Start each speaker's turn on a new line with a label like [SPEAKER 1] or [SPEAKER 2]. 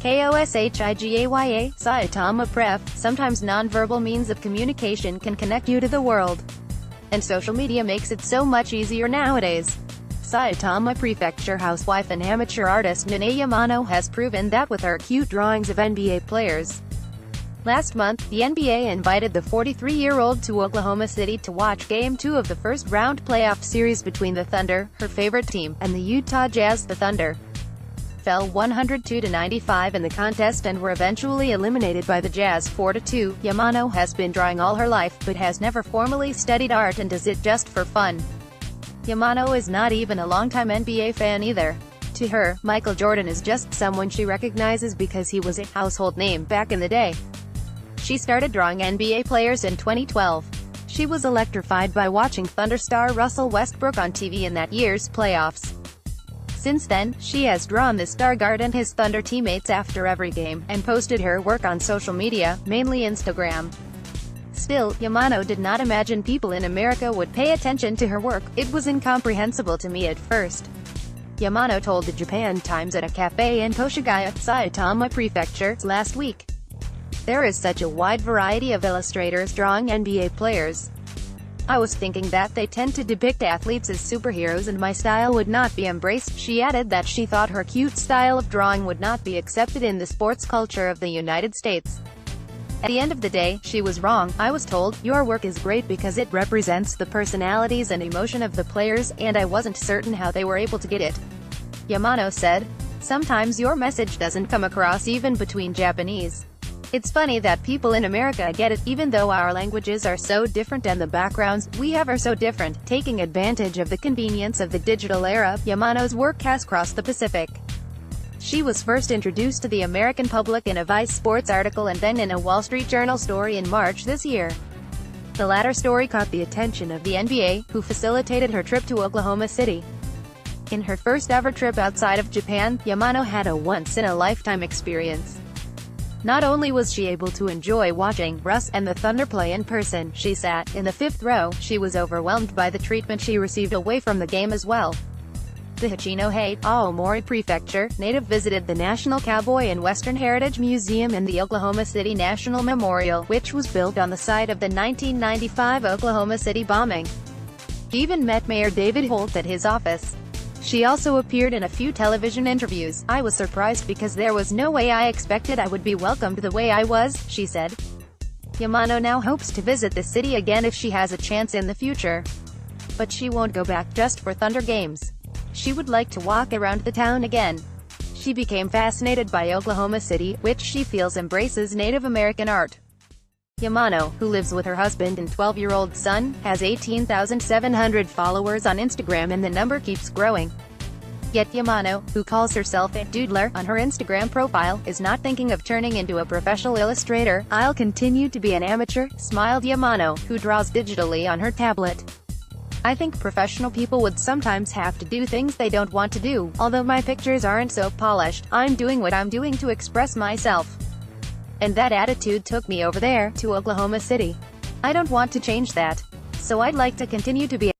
[SPEAKER 1] KOSHIGAYA, Saitama Pref. Sometimes nonverbal means of communication can connect you to the world. And social media makes it so much easier nowadays. Saitama Prefecture housewife and amateur artist Nene Yamano has proven that with her cute drawings of NBA players. Last month, the NBA invited the 43-year-old to Oklahoma City to watch Game 2 of the first-round playoff series between the Thunder, her favorite team, and the Utah Jazz. The Thunder fell 102-95 in the contest and were eventually eliminated by the Jazz 4-2. Yamano has been drawing all her life, but has never formally studied art and does it just for fun. Yamano is not even a longtime NBA fan either. To her, Michael Jordan is just someone she recognizes because he was a household name back in the day. She started drawing NBA players in 2012. She was electrified by watching Thunder star Russell Westbrook on TV in that year's playoffs. Since then, she has drawn the Stargard and his Thunder teammates after every game, and posted her work on social media, mainly Instagram. Still, Yamano did not imagine people in America would pay attention to her work. It was incomprehensible to me at first. Yamano told the Japan Times at a cafe in Koshigaya, Saitama Prefecture, last week. There is such a wide variety of illustrators drawing NBA players. I was thinking that they tend to depict athletes as superheroes and my style would not be embraced. She added that she thought her cute style of drawing would not be accepted in the sports culture of the United States. At the end of the day, she was wrong. I was told, your work is great because it represents the personalities and emotion of the players, and I wasn't certain how they were able to get it. Yamano said, sometimes your message doesn't come across even between Japanese. It's funny that people in America get it, even though our languages are so different and the backgrounds we have are so different. Taking advantage of the convenience of the digital era, Yamano's work has crossed the Pacific. She was first introduced to the American public in a Vice Sports article and then in a Wall Street Journal story in March this year. The latter story caught the attention of the NBA, who facilitated her trip to Oklahoma City. In her first ever trip outside of Japan, Yamano had a once-in-a-lifetime experience. Not only was she able to enjoy watching Russ and the Thunder play in person, she sat in the fifth row. She was overwhelmed by the treatment she received away from the game as well. The Hachinohe, Aomori Prefecture native visited the National Cowboy and Western Heritage Museum and the Oklahoma City National Memorial, which was built on the site of the 1995 Oklahoma City bombing. She even met Mayor David Holt at his office. She also appeared in a few television interviews. I was surprised because there was no way I expected I would be welcomed the way I was, she said. Yamano now hopes to visit the city again if she has a chance in the future. But she won't go back just for Thunder games. She would like to walk around the town again. She became fascinated by Oklahoma City, which she feels embraces Native American art. Yamano, who lives with her husband and 12-year-old son, has 18,700 followers on Instagram and the number keeps growing. Yet Yamano, who calls herself a doodler on her Instagram profile, is not thinking of turning into a professional illustrator. I'll continue to be an amateur, smiled Yamano, who draws digitally on her tablet. I think professional people would sometimes have to do things they don't want to do. Although my pictures aren't so polished, I'm doing what I'm doing to express myself. And that attitude took me over there, to Oklahoma City. I don't want to change that. So I'd like to continue to be